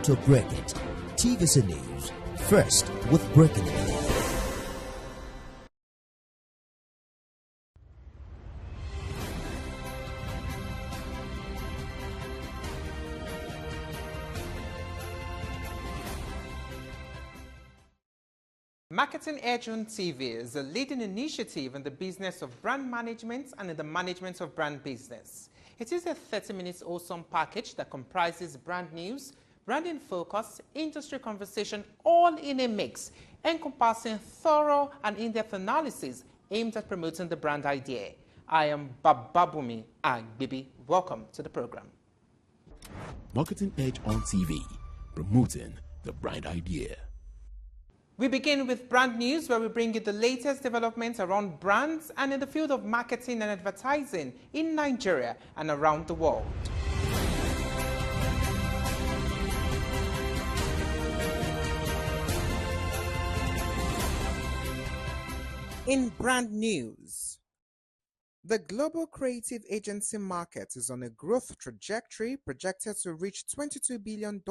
to break it. TVC News, first with breaking news. Marketing Edge on TV is a leading initiative in the business of brand management and in the management of brand business. It is a 30-minute awesome package that comprises brand news, branding focus, industry conversation, all in a mix, encompassing thorough and in-depth analysis aimed at promoting the brand idea. I am Bababumi Agbibi. Welcome to the program. Marketing Edge on TV, promoting the brand idea. We begin with brand news, where we bring you the latest developments around brands and in the field of marketing and advertising in Nigeria and around the world. In brand news, the global creative agency market is on a growth trajectory projected to reach $22 billion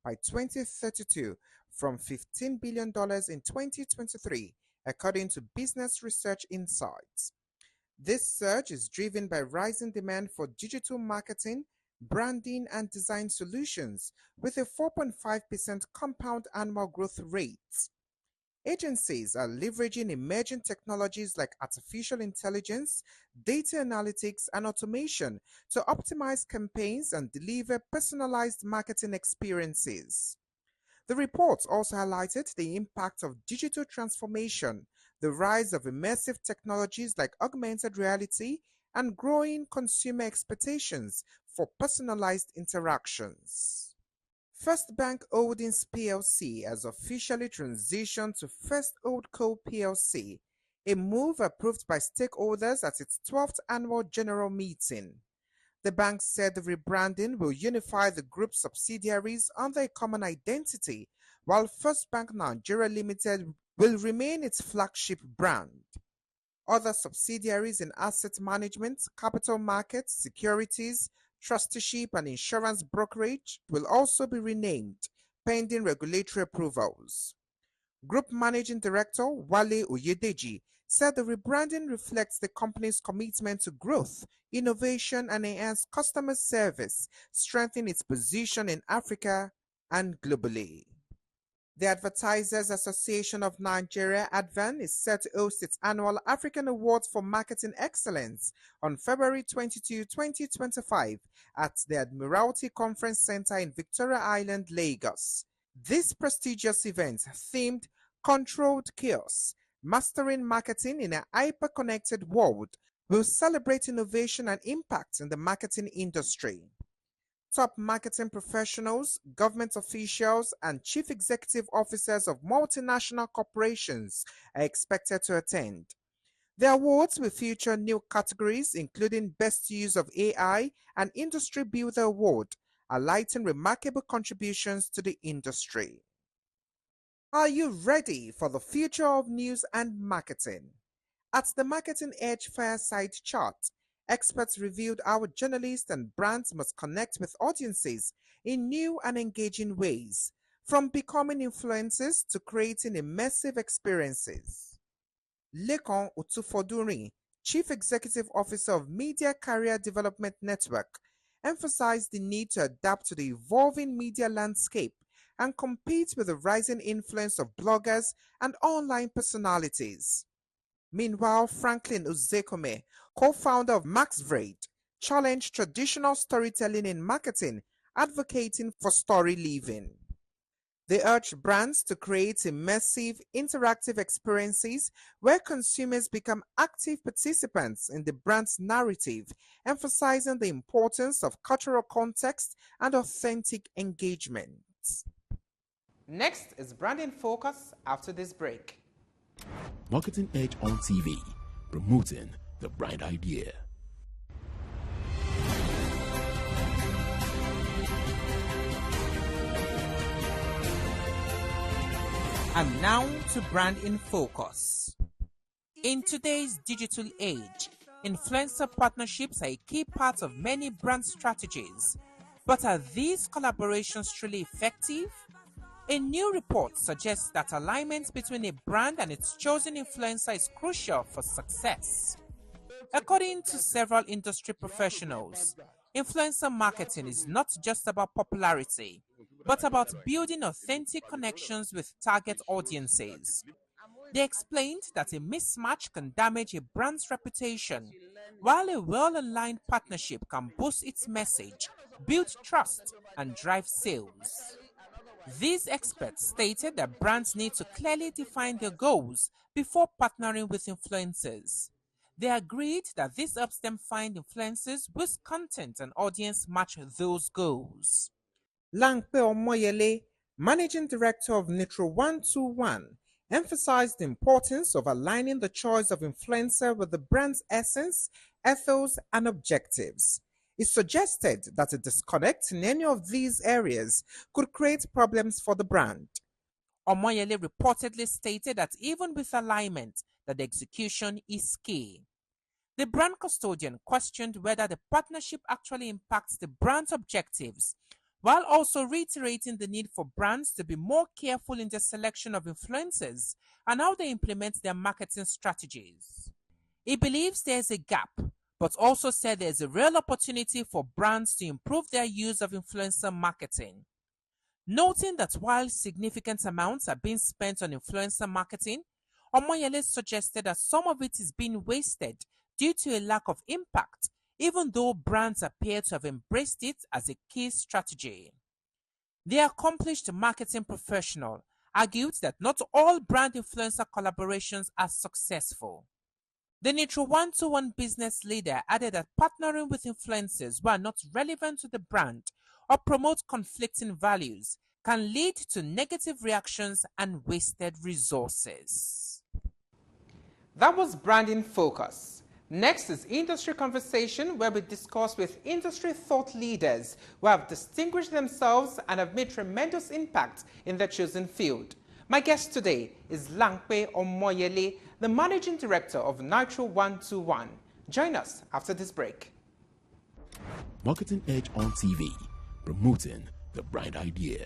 by 2032 from $15 billion in 2023, according to Business Research Insights. This surge is driven by rising demand for digital marketing, branding, and design solutions, with a 4.5% compound annual growth rate. Agencies are leveraging emerging technologies like artificial intelligence, data analytics, and automation to optimize campaigns and deliver personalized marketing experiences. The report also highlighted the impact of digital transformation, the rise of immersive technologies like augmented reality, and growing consumer expectations for personalized interactions. First Bank Holdings plc has officially transitioned to First Holdco plc, a move approved by stakeholders at its 12th annual general meeting. The bank said the rebranding will unify the group's subsidiaries under a common identity, while First Bank Nigeria Limited will remain its flagship brand. Other subsidiaries in asset management, capital markets, securities, trusteeship, and insurance brokerage will also be renamed, pending regulatory approvals. Group Managing Director Wale Oyedeji said the rebranding reflects the company's commitment to growth, innovation, and enhanced customer service, strengthening its position in Africa and globally. The Advertisers Association of Nigeria, ADVAN, is set to host its annual African Awards for Marketing Excellence on February 22, 2025 at the Admiralty Conference Center in Victoria Island, Lagos. This prestigious event, themed Controlled Chaos, Mastering Marketing in a Hyper-Connected World, will celebrate innovation and impact in the marketing industry. Top marketing professionals, government officials, and chief executive officers of multinational corporations are expected to attend. The awards will feature new categories, including Best Use of AI and Industry Builder Award, highlighting remarkable contributions to the industry. Are you ready for the future of news and marketing? At the Marketing Edge Fireside Chat, experts revealed how journalists and brands must connect with audiences in new and engaging ways, from becoming influencers to creating immersive experiences. Lekan Otufodunrin, Chief Executive Officer of Media Career Development Network, emphasized the need to adapt to the evolving media landscape and compete with the rising influence of bloggers and online personalities. Meanwhile, Franklin Uzekome, co-founder of MaxVrade, challenged traditional storytelling in marketing, advocating for story living. They urged brands to create immersive, interactive experiences where consumers become active participants in the brand's narrative, emphasizing the importance of cultural context and authentic engagement. Next is Branding Focus after this break. Marketing Edge on TV, promoting the brand idea. And now to Brand in Focus. In today's digital age, influencer partnerships are a key part of many brand strategies. But are these collaborations truly effective? A new report suggests that alignment between a brand and its chosen influencer is crucial for success. According to several industry professionals, influencer marketing is not just about popularity, but about building authentic connections with target audiences. They explained that a mismatch can damage a brand's reputation, while a well-aligned partnership can boost its message, build trust, and drive sales. These experts stated that brands need to clearly define their goals before partnering with influencers. They agreed that this helps them find influencers whose content and audience match those goals. LAMPE OMOYELE, Managing Director of Nitro 121, emphasized the importance of aligning the choice of influencer with the brand's essence, ethos, and objectives. It suggested that a disconnect in any of these areas could create problems for the brand. Omoyele reportedly stated that even with alignment, that the execution is key. The brand custodian questioned whether the partnership actually impacts the brand's objectives, while also reiterating the need for brands to be more careful in their selection of influencers and how they implement their marketing strategies. He believes there is a gap, but also said there is a real opportunity for brands to improve their use of influencer marketing. Noting that while significant amounts are being spent on influencer marketing, Omoyele suggested that some of it is being wasted due to a lack of impact, even though brands appear to have embraced it as a key strategy. The accomplished marketing professional argued that not all brand influencer collaborations are successful. The Nitro 121 business leader added that partnering with influencers who are not relevant to the brand or promote conflicting values can lead to negative reactions and wasted resources. That was Branding Focus. Next is Industry Conversation, where we discuss with industry thought leaders who have distinguished themselves and have made tremendous impact in their chosen field. My guest today is LAMPE OMOYELE, the Managing Director of Nitro 121. Join us after this break. Marketing Edge on TV, promoting the bright idea.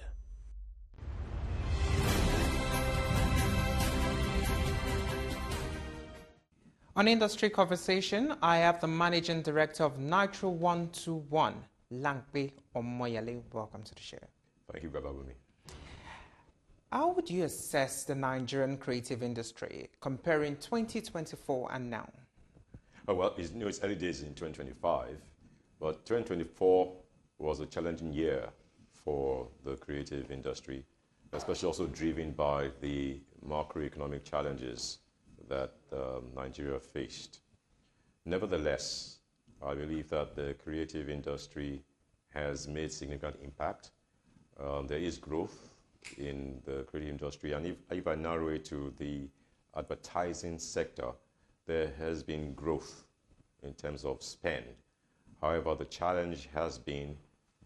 On Industry Conversation, I have the Managing Director of Nitro 121, LAMPE OMOYELE. Welcome to the show. Thank you for having me. How would you assess the Nigerian creative industry comparing 2024 and now? Oh, well, it's early days in 2025, but 2024 was a challenging year for the creative industry, especially also driven by the macroeconomic challenges that Nigeria faced. Nevertheless, I believe that the creative industry has made significant impact. There is growth in the creative industry, and if I narrow it to the advertising sector, there has been growth in terms of spend. However, the challenge has been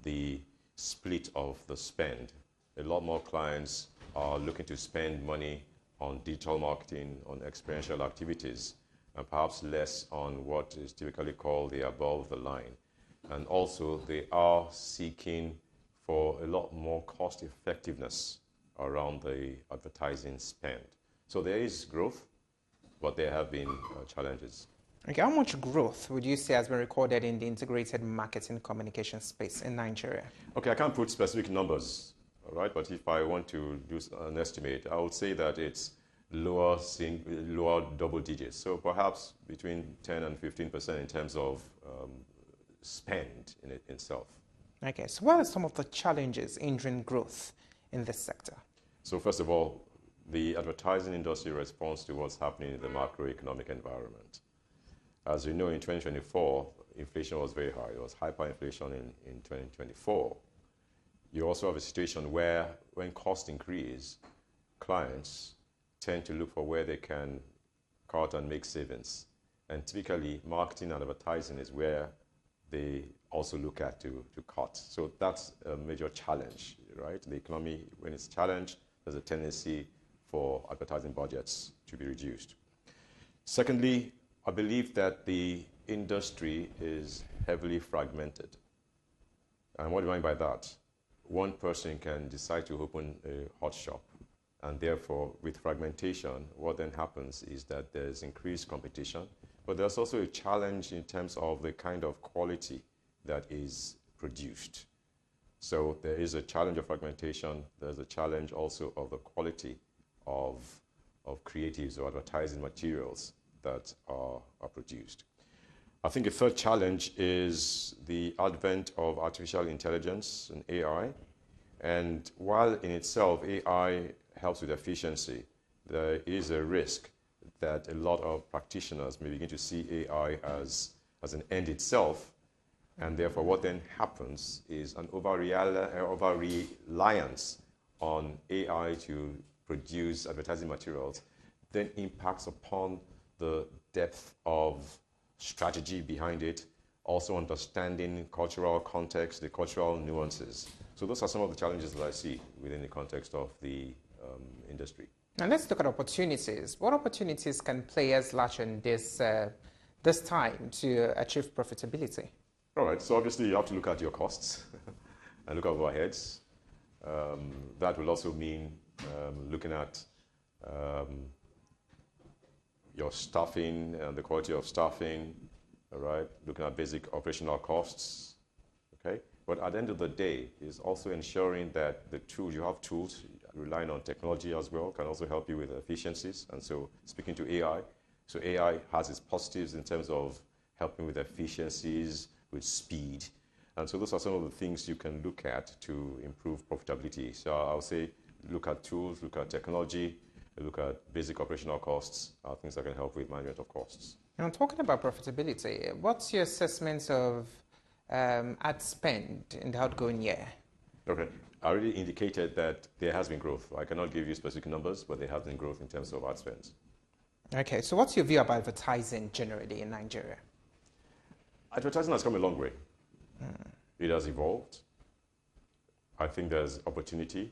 the split of the spend. A lot more clients are looking to spend money on digital marketing, on experiential activities, and perhaps less on what is typically called the above the line. And also, they are seeking for a lot more cost effectiveness around the advertising spend. So there is growth, but there have been challenges. Okay, how much growth would you say has been recorded in the integrated marketing communication space in Nigeria? Okay, I can't put specific numbers, all right, but if I want to do an estimate, I would say that it's lower double digits, so perhaps between 10 and 15% in terms of spend in it itself. Okay, so what are some of the challenges hindering growth in this sector? So first of all, the advertising industry responds to what's happening in the macroeconomic environment. As you know, in 2024, inflation was very high. There was hyperinflation in 2024. You also have a situation where when costs increase, clients tend to look for where they can cut and make savings. And typically, marketing and advertising is where they also look at to cut. So that's a major challenge, right? The economy, when it's challenged, there's a tendency for advertising budgets to be reduced. Secondly, I believe that the industry is heavily fragmented. And what do I mean by that? One person can decide to open a hot shop, and therefore, with fragmentation, what then happens is that there's increased competition, but there's also a challenge in terms of the kind of quality that is produced. So there is a challenge of fragmentation. There's a challenge also of the quality of creatives or advertising materials that are produced. I think a third challenge is the advent of artificial intelligence and AI. And while in itself AI helps with efficiency, there is a risk that a lot of practitioners may begin to see AI as an end itself. And therefore, what then happens is an over-reliance on AI to produce advertising materials then impacts upon the depth of strategy behind it, also understanding cultural context, the cultural nuances. So those are some of the challenges that I see within the context of the industry. Now let's look at opportunities. What opportunities can players latch on this time to achieve profitability? All right, so obviously you have to look at your costs and look at overheads. That will also mean looking at your staffing and the quality of staffing, all right? Looking at basic operational costs, okay? But at the end of the day, is also ensuring that the tools, you have tools, relying on technology as well, can also help you with efficiencies. And so speaking to AI, so AI has its positives in terms of helping with efficiencies, with speed. And so those are some of the things you can look at to improve profitability. So I'll say look at tools, look at technology, look at basic operational costs, things that can help with management of costs. And talking about profitability, what's your assessment of ad spend in the outgoing year? Okay, I already indicated that there has been growth. I cannot give you specific numbers, but there has been growth in terms of ad spends. Okay, so what's your view about advertising generally in Nigeria? Advertising has come a long way. It has evolved. I think there's opportunity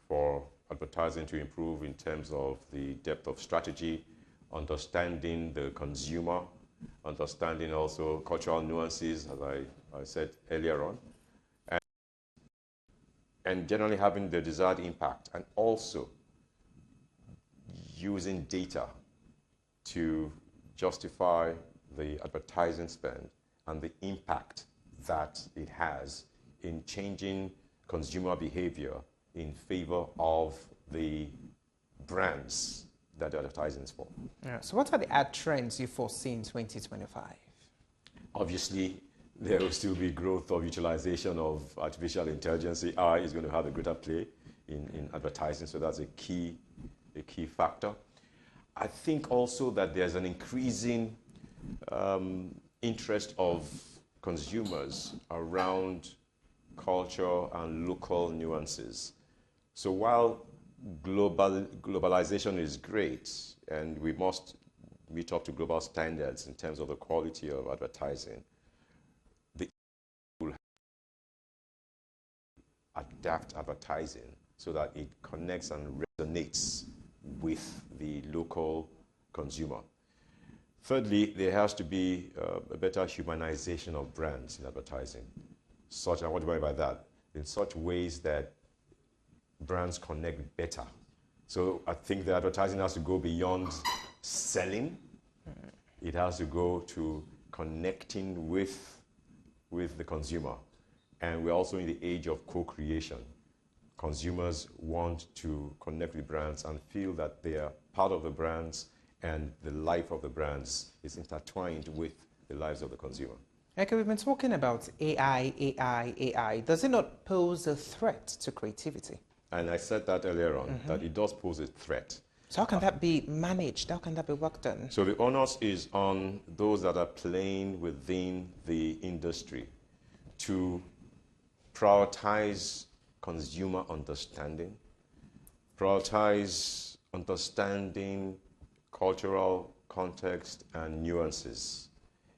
for advertising to improve in terms of the depth of strategy, understanding the consumer, understanding also cultural nuances, as I said earlier on, and generally having the desired impact, and also using data to justify the advertising spend and the impact that it has in changing consumer behavior in favor of the brands that the advertising is for. Yeah. So what are the ad trends you foresee in 2025? Obviously, there will still be growth of utilization of artificial intelligence. AI is going to have a greater play in advertising, so that's a key factor. I think also that there's an increasing interest of consumers around culture and local nuances. So while globalization is great, and we must meet up to global standards in terms of the quality of advertising, the will adapt advertising so that it connects and resonates with the local consumer. Thirdly, there has to be a better humanization of brands in advertising. And what do I mean by that? In such ways that brands connect better. So I think the advertising has to go beyond selling. It has to go to connecting with the consumer. And we're also in the age of co-creation. Consumers want to connect with brands and feel that they are part of the brands, and the life of the brands is intertwined with the lives of the consumer. Okay, we've been talking about AI. Does it not pose a threat to creativity? And I said that earlier on, that it does pose a threat. So how can that be managed? How can that be worked on? So the onus is on those that are playing within the industry to prioritize consumer understanding, prioritize understanding cultural context and nuances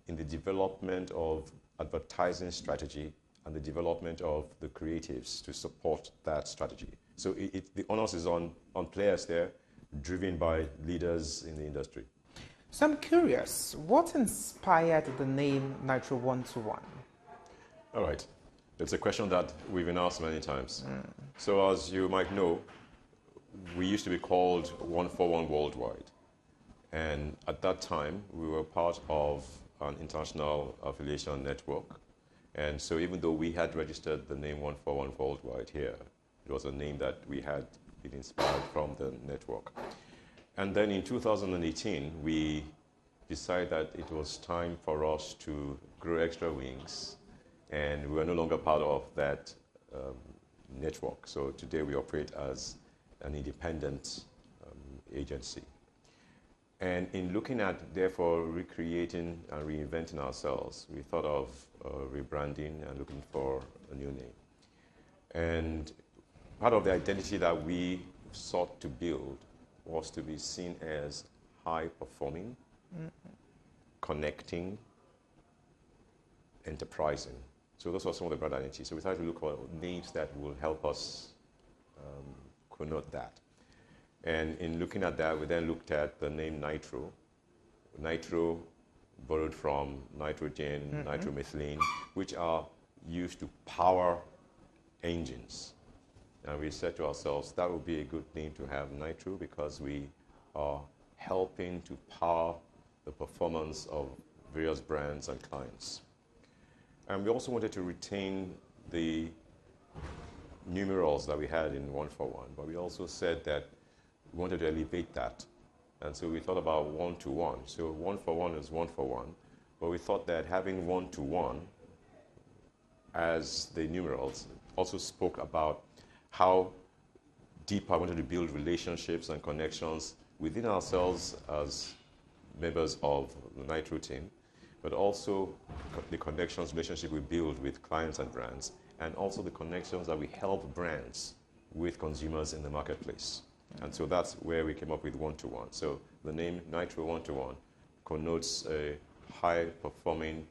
in the development of advertising strategy and the development of the creatives to support that strategy. So the onus is on players there, driven by leaders in the industry. So I'm curious, what inspired the name Nitro 121? All right. It's a question that we've been asked many times. So as you might know, we used to be called 141 Worldwide. And at that time, we were part of an international affiliation network. And so even though we had registered the name 141 Worldwide here, it was a name that we had been inspired from the network. And then in 2018, we decided that it was time for us to grow extra wings, and we were no longer part of that network. So today we operate as an independent agency. And in looking at, therefore, recreating and reinventing ourselves, we thought of rebranding and looking for a new name. And part of the identity that we sought to build was to be seen as high-performing, connecting, enterprising. So those are some of the brand identities. So we started to look for names that will help us connote that. And in looking at that, we then looked at the name Nitro. Nitro borrowed from nitrogen, nitromethylene, which are used to power engines. And we said to ourselves, that would be a good name to have, Nitro, because we are helping to power the performance of various brands and clients. And we also wanted to retain the numerals that we had in 141, but we also said that we wanted to elevate that. And so we thought about 1-to-1. So 141 is 141, but we thought that having 1-to-1 as the numerals also spoke about how deep I wanted to build relationships and connections within ourselves as members of the Nitro team, but also the connections, relationship we build with clients and brands, and also the connections that we help brands with consumers in the marketplace. And so that's where we came up with 1-to-1. So the name Nitro 1-to-1 connotes a high-performing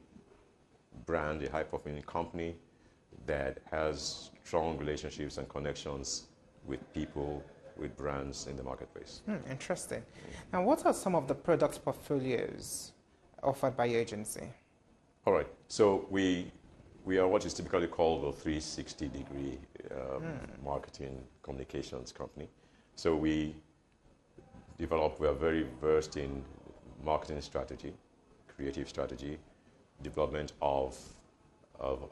brand, a high-performing company that has strong relationships and connections with people, with brands in the marketplace. Interesting. Now, what are some of the product portfolios offered by your agency? All right. So we are what is typically called a 360-degree marketing communications company. So we are very versed in marketing strategy, creative strategy, development of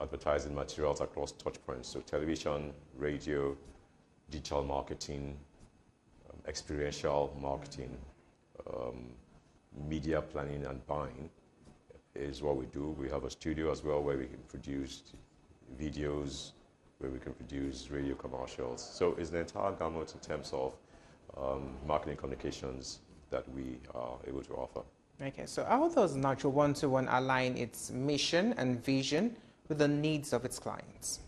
advertising materials across touch points. So television, radio, digital marketing, experiential marketing, media planning and buying is what we do. We have a studio as well where we can produce videos, where we can produce radio commercials. So it's the entire gamut in terms of marketing communications that we are able to offer. Okay, so how does Nitro 1-to-1 align its mission and vision with the needs of its clients?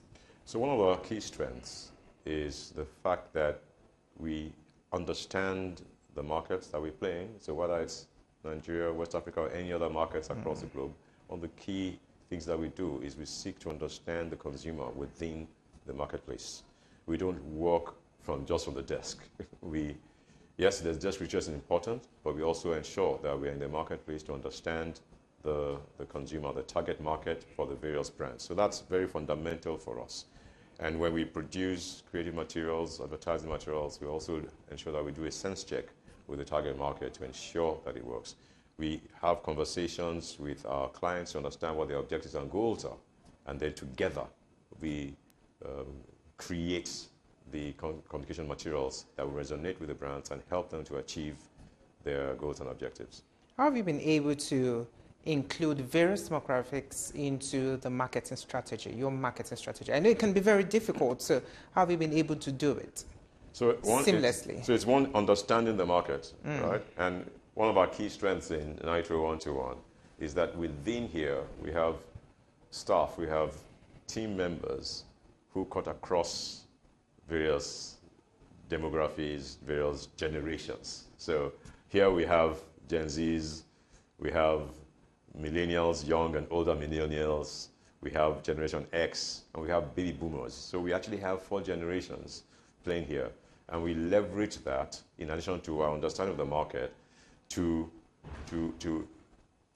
So one of our key strengths is the fact that we understand the markets that we play in. So whether it's Nigeria, West Africa, or any other markets across the globe, one of the key things that we do is we seek to understand the consumer within the marketplace. We don't work from the desk. Yes, the desk research is important, but we also ensure that we're in the marketplace to understand the consumer, the target market for the various brands. So that's very fundamental for us. And when we produce creative materials, advertising materials, we also ensure that we do a sense check with the target market to ensure that it works. We have conversations with our clients to understand what their objectives and goals are, and then together we create the communication materials that will resonate with the brands and help them to achieve their goals and objectives. How have you been able to include various demographics into the marketing strategy, your marketing strategy? I know it can be very difficult, so how have you been able to do it seamlessly? So it's one, understanding the market, right? And one of our key strengths in Nitro 1-to-1 is that within here we have staff, we have team members who cut across various demographies, various generations. So here we have Gen Zs, we have millennials, young and older millennials, we have Generation X, and we have baby boomers. So we actually have 4 generations playing here. And we leverage that in addition to our understanding of the market to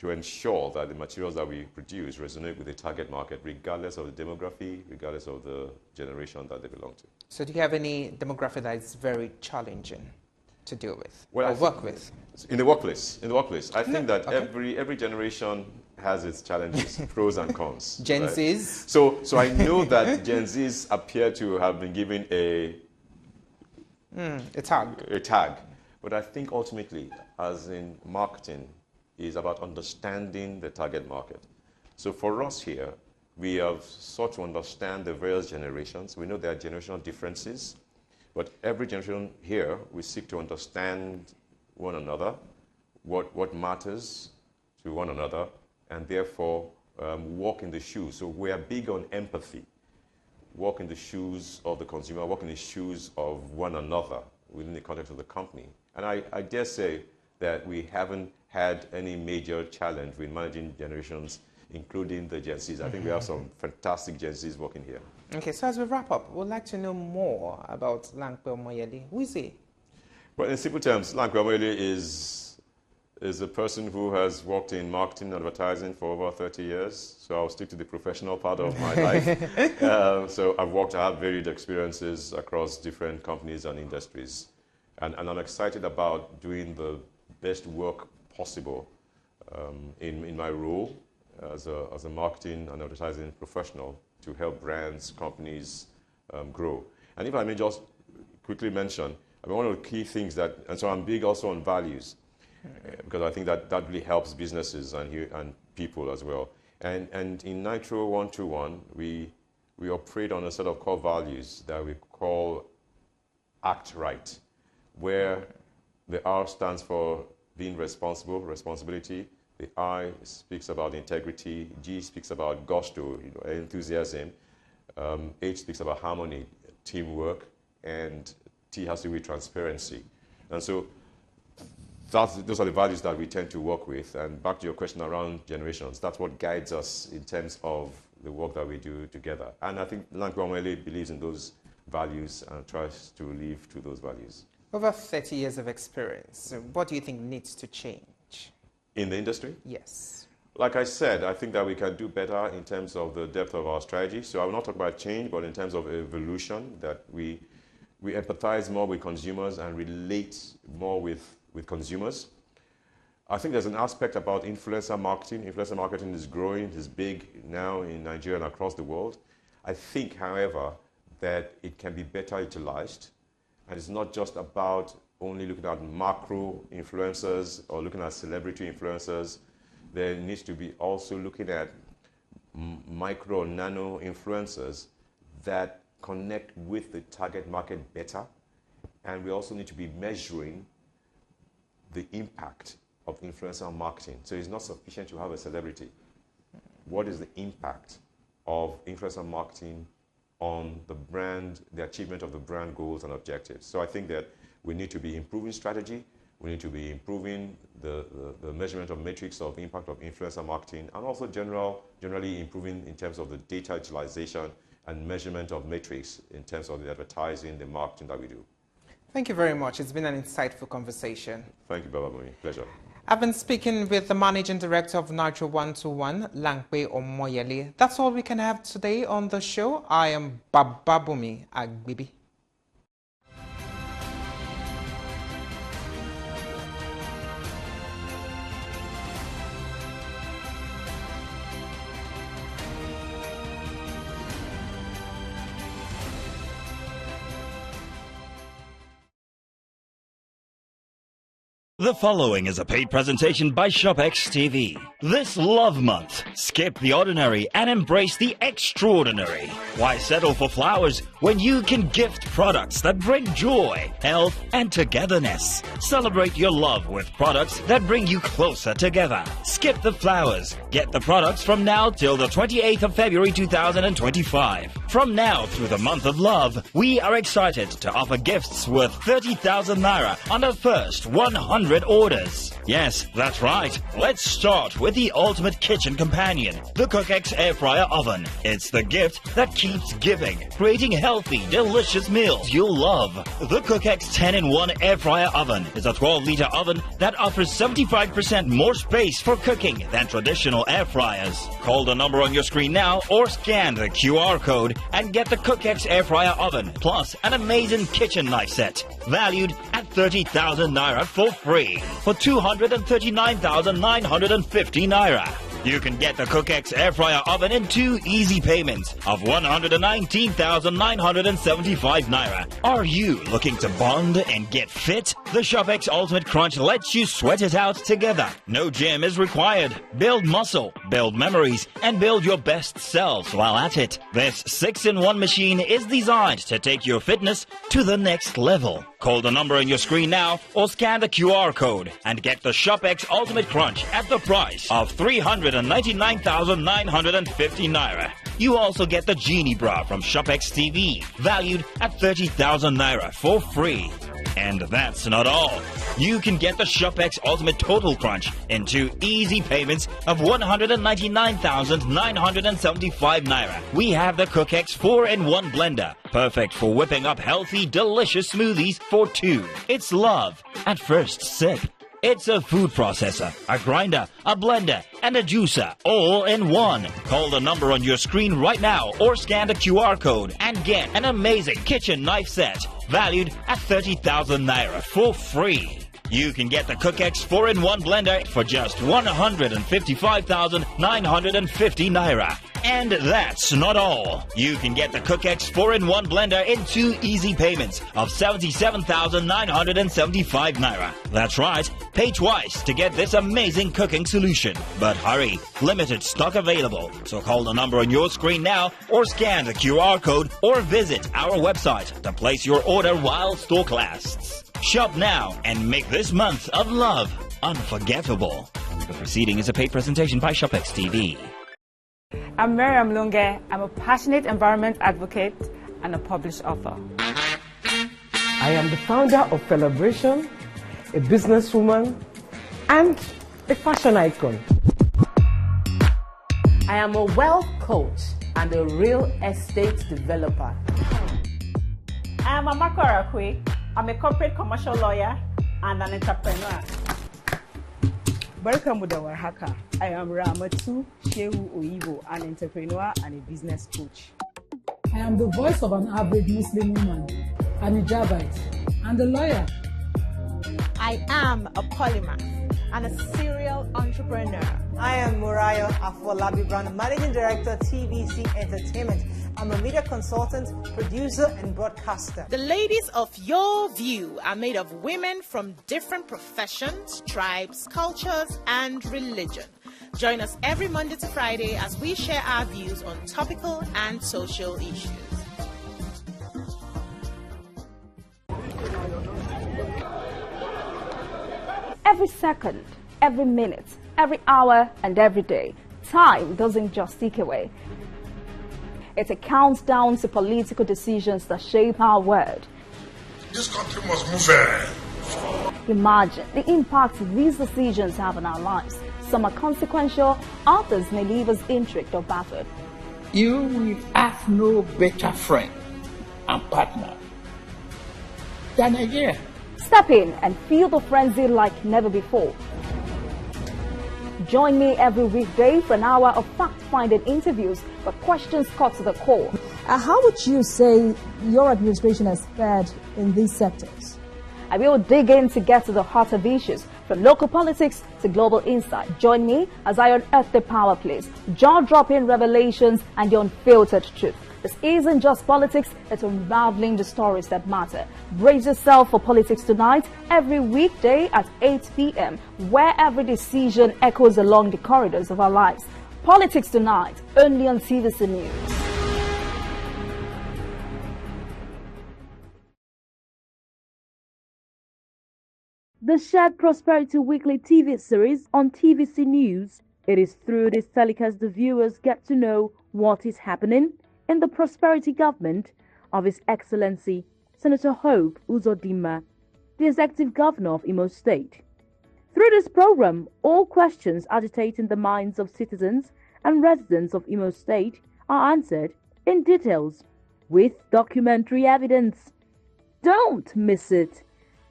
to ensure that the materials that we produce resonate with the target market, regardless of the demography, regardless of the generation that they belong to. So do you have any demography that is very challenging to deal with or work with? In the workplace, I think that every generation has its challenges, pros and cons. Gen right? Zs? So I know that Gen Zs appear to have been given a tag. But I think ultimately, as in marketing, is about understanding the target market. So for us here, we have sought to understand the various generations. We know there are generational differences, but every generation here, we seek to understand one another, what matters to one another, and therefore walk in the shoes. So we are big on empathy. Walk in the shoes of the consumer, walk in the shoes of one another within the context of the company. And I dare say that we haven't had any major challenge with managing generations, including the Gen Zs. I think we have some fantastic Gen Zs working here. Okay, so as we wrap up, we'd like to know more about LAMPE OMOYELE. Who is he? Well, in simple terms, LAMPE OMOYELE is a person who has worked in marketing and advertising for over 30 years. So I'll stick to the professional part of my life. So I have varied experiences across different companies and industries. And I'm excited about doing the best work possible in my role as a marketing and advertising professional to help brands, companies grow. And if I may just quickly mention, one of the key things and so I'm big also on values, because I think that really helps businesses and people as well. And in Nitro 121, we operate on a set of core values that we call Act Right, where the R stands for being responsible, responsibility. The I speaks about integrity. G speaks about gusto, enthusiasm. H speaks about harmony, teamwork, and T has to do with transparency. And so those are the values that we tend to work with. And back to your question around generations, that's what guides us in terms of the work that we do together. And I think LAMPE OMOYELE believes in those values and tries to live to those values. Over 30 years of experience, what do you think needs to change? In the industry? Yes. Like I said, I think that we can do better in terms of the depth of our strategy. So I will not talk about change, but in terms of evolution, that we empathize more with consumers and relate more with consumers. I think there's an aspect about influencer marketing. Influencer marketing is growing, is big now in Nigeria and across the world. I think, however, that it can be better utilized. And it's not just about only looking at macro influencers or looking at celebrity influencers. There needs to be also looking at micro, nano influencers that connect with the target market better. And we also need to be measuring the impact of influencer marketing. So it's not sufficient to have a celebrity. What is the impact of influencer marketing on the brand, the achievement of the brand goals and objectives? So I think that we need to be improving strategy. We need to be improving the measurement of metrics of impact of influencer marketing, and also generally improving in terms of the data utilization and measurement of metrics in terms of the advertising, the marketing that we do. Thank you very much. It's been an insightful conversation. Thank you, Baba Muni. Pleasure. I've been speaking with the Managing Director of Nitro 121, LAMPE OMOYELE. That's all we can have today on the show. I am Bababumi Agbibi. The following is a paid presentation by ShopX TV. This Love Month, skip the ordinary and embrace the extraordinary. Why settle for flowers when you can gift products that bring joy, health, and togetherness? Celebrate your love with products that bring you closer together. Skip the flowers. Get the products from now till the 28th of February 2025. From now through the month of love, we are excited to offer gifts worth 30,000 naira on the first 100 orders. Yes, that's right. Let's start with the ultimate kitchen companion, the CookX Air Fryer Oven. It's the gift that keeps giving, creating healthy, delicious meals you'll love. The CookX 10-in-1 Air Fryer Oven is a 12-liter oven that offers 75% more space for cooking than traditional air fryers. Call the number on your screen now or scan the QR code and get the CookX Air Fryer Oven plus an amazing kitchen knife set valued at 30,000 naira for free for 239,950 naira. You can get the CookX Air Fryer Oven in 2 easy payments of 119,975 naira. Are you looking to bond and get fit? The ShopX Ultimate Crunch lets you sweat it out together. No gym is required. Build muscle, build memories, and build your best selves while at it. This 6-in-1 machine is designed to take your fitness to the next level. Call the number on your screen now or scan the QR code and get the ShopX Ultimate Crunch at the price of 399,950 naira. You also get the Genie Bra from ShopX TV, valued at 30,000 naira for free. And that's not all. You can get the ShopX Ultimate Total Crunch in 2 easy payments of 199,975 naira. We have the CookX 4-in-1 blender, perfect for whipping up healthy, delicious smoothies for 2. It's love at first sip. It's a food processor, a grinder, a blender, and a juicer, all in one. Call the number on your screen right now or scan the QR code and get an amazing kitchen knife set valued at 30,000 naira for free. You can get the CookX 4-in-1 blender for just 155,950 naira. And that's not all. You can get the CookX 4-in-1 blender in 2 easy payments of 77,975 naira. That's right, pay twice to get this amazing cooking solution. But hurry, limited stock available. So call the number on your screen now or scan the QR code or visit our website to place your order while stock lasts. Shop now and make this month of love unforgettable. The proceeding is a paid presentation by ShopX TV. I'm Miriam Lunge. I'm a passionate environment advocate and a published author. I am the founder of Celebration, a businesswoman, and a fashion icon. I am a wealth coach and a real estate developer. I am Amako Arakwe. I'm a corporate commercial lawyer and an entrepreneur. Welcome to our hacker. I am Ramatu Shehu Oyibo, an entrepreneur and a business coach. I am the voice of an average Muslim woman, an hijabite, and a lawyer. I am a polymath and a serial entrepreneur. I am Murayo Afolabi Brand, Managing Director, TVC Entertainment. I'm a media consultant, producer, and broadcaster. The ladies of Your View are made of women from different professions, tribes, cultures, and religion. Join us every Monday to Friday as we share our views on topical and social issues. Every second, every minute, every hour, and every day, time doesn't just tick away. It counts down to political decisions that shape our world. This country must move ahead. Imagine the impact these decisions have on our lives. Some are consequential, others may leave us intrigued or baffled. You will have no better friend and partner than Nigeria. Step in and feel the frenzy like never before. Join me every weekday for an hour of fact-finding interviews where questions cut to the core. How would you say your administration has fared in these sectors? I will dig in to get to the heart of issues, from local politics to global insight. Join me as I unearth the power plays, jaw-dropping revelations, and the unfiltered truth. This isn't just politics, it's unraveling the stories that matter. Brace yourself for Politics Tonight every weekday at 8 p.m., where every decision echoes along the corridors of our lives. Politics Tonight, only on TVC News. The Shared Prosperity Weekly TV series on TVC News. It is through this telecast the viewers get to know what is happening in the prosperity government of His Excellency Senator Hope Uzodinma, the Executive Governor of Imo State. Through this program, all questions agitating the minds of citizens and residents of Imo State are answered in details with documentary evidence. Don't miss it.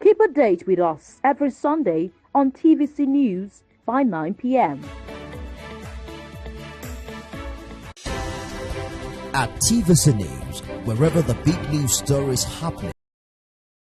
Keep a date with us every Sunday on TVC News by 9 p.m. At TVC News, wherever the big news stories happening.